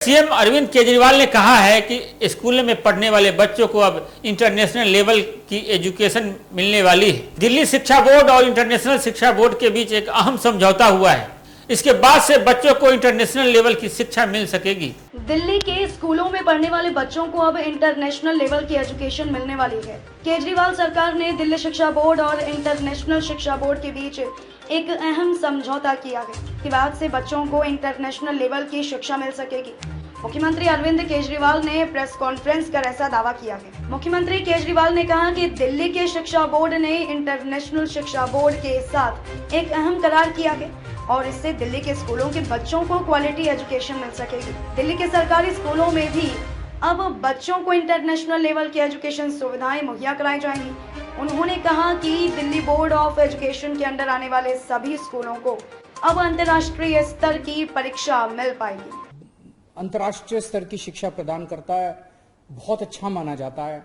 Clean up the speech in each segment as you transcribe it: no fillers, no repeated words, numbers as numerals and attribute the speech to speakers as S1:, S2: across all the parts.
S1: CM Arvind Kejriwal ने कहा है कि स्कूल में पढ़ने वाले बच्चों को अब इंटरनेशनल लेवल की एजुकेशन मिलने वाली है। दिल्ली शिक्षा बोर्ड और इंटरनेशनल शिक्षा बोर्ड के बीच एक अहम समझौता हुआ है। इसके बाद से बच्चों को इंटरनेशनल लेवल की शिक्षा मिल सकेगी।
S2: दिल्ली के स्कूलों में पढ़ने वाले बच्चों को अब इंटरनेशनल लेवल की एजुकेशन मिलने वाली है। केजरीवाल सरकार ने दिल्ली शिक्षा बोर्ड और इंटरनेशनल शिक्षा बोर्ड के बीच एक अहम समझौता किया है। इसके बाद से बच्चों को इंटरनेशनल लेवल की शिक्षा मिल सकेगी। मुख्यमंत्री अरविंद केजरीवाल ने प्रेस कॉन्फ्रेंस कर ऐसा दावा किया है। मुख्यमंत्री केजरीवाल ने कहा कि दिल्ली के शिक्षा बोर्ड ने इंटरनेशनल शिक्षा बोर्ड के साथ एक अहम करार किया है और इससे दिल्ली के स्कूलों के बच्चों को क्वालिटी एजुकेशन मिल सकेगी। दिल्ली के सरकारी स्कूलों में भी अब बच्चों को इंटरनेशनल लेवल की एजुकेशन सुविधाएं मुहैया कराई जाएंगी। उन्होंने कहा कि दिल्ली बोर्ड ऑफ एजुकेशन के अंडर आने वाले सभी स्कूलों को अब अंतर्राष्ट्रीय स्तर की परीक्षा मिल पाएगी।
S3: अंतर्राष्ट्रीय स्तर की शिक्षा प्रदान करता है, बहुत अच्छा माना जाता है।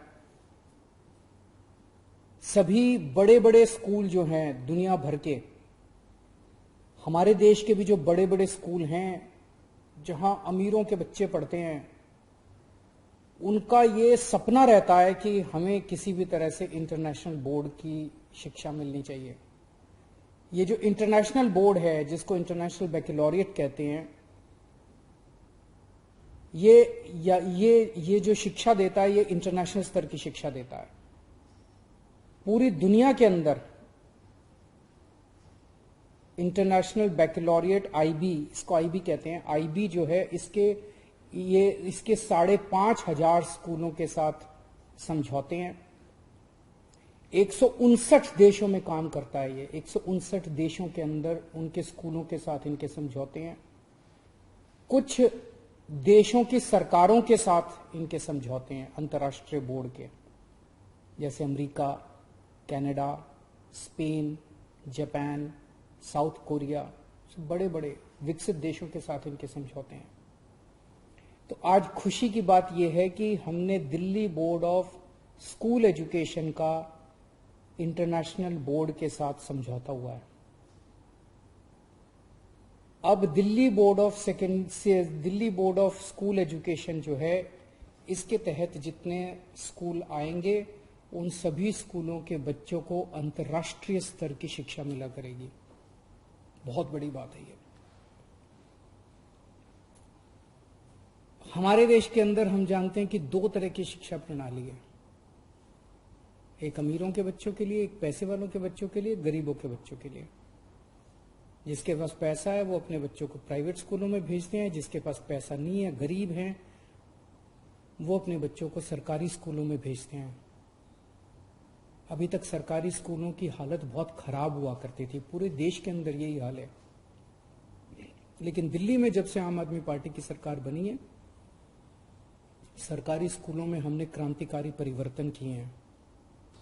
S3: सभी बड़े बड़े स्कूल जो हैं दुनिया भर के, हमारे देश के भी जो बड़े बड़े स्कूल हैं जहां अमीरों के बच्चे पढ़ते हैं, उनका ये सपना रहता है कि हमें किसी भी तरह से इंटरनेशनल बोर्ड की शिक्षा मिलनी चाहिए। ये जो इंटरनेशनल बोर्ड है, जिसको इंटरनेशनल बैकलॉरिएट कहते हैं, ये जो शिक्षा देता है, ये इंटरनेशनल स्तर की शिक्षा देता है। पूरी दुनिया के अंदर इंटरनेशनल बैकलॉरिएट आईबी, इसको आईबी कहते हैं, आईबी जो है इसके 5,500 स्कूलों के साथ समझौते हैं। 159 देशों में काम करता है ये। 159 देशों के अंदर उनके स्कूलों के साथ इनके समझौते हैं। कुछ देशों की सरकारों के साथ इनके समझौते हैं अंतर्राष्ट्रीय बोर्ड के, जैसे America, Canada, Spain, Japan, south Korea, बड़े बड़े विकसित देशों के साथ इनके समझौते हैं। तो आज खुशी की बात यह है कि हमने Delhi board of school education का इंटरनेशनल बोर्ड के साथ समझौता हुआ है। अब Delhi board of school education जो है, इसके तहत जितने स्कूल आएंगे उन सभी स्कूलों के बच्चों को अंतर्राष्ट्रीय स्तर की शिक्षा मिला करेगी। बहुत बड़ी बात है ये। हमारे देश के अंदर हम जानते हैं कि 2 तरह की शिक्षा प्रणाली है, एक अमीरों के बच्चों के लिए, एक पैसे वालों के बच्चों के लिए, गरीबों के बच्चों के लिए। जिसके पास पैसा है वो अपने बच्चों को प्राइवेट स्कूलों में भेजते हैं, जिसके पास पैसा नहीं है, गरीब हैं, वो अपने बच्चों को सरकारी स्कूलों में भेजते हैं। अभी तक सरकारी स्कूलों की हालत बहुत खराब हुआ करती थी, पूरे देश के अंदर यही हाल है। लेकिन दिल्ली में जब से आम आदमी पार्टी की सरकार बनी है, सरकारी स्कूलों में हमने क्रांतिकारी परिवर्तन किए हैं।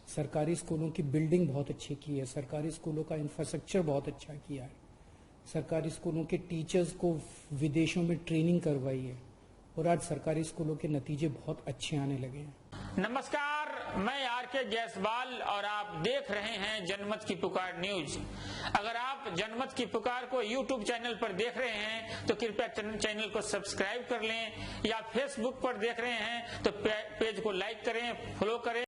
S3: सरकारी स्कूलों की बिल्डिंग बहुत अच्छी की है, सरकारी स्कूलों का इंफ्रास्ट्रक्चर बहुत अच्छा किया है, सरकारी स्कूलों के टीचर्स को विदेशों में ट्रेनिंग करवाई है और आज सरकारी स्कूलों के नतीजे बहुत अच्छे आने लगे हैं।
S1: नमस्कार, मैं आरके जायसवाल और आप देख रहे हैं जनमत की पुकार न्यूज। अगर आप जनमत की पुकार को यूट्यूब चैनल पर देख रहे हैं तो कृपया चैनल को सब्सक्राइब कर लें, या फेसबुक पर देख रहे हैं तो पेज को लाइक करें, फॉलो करें।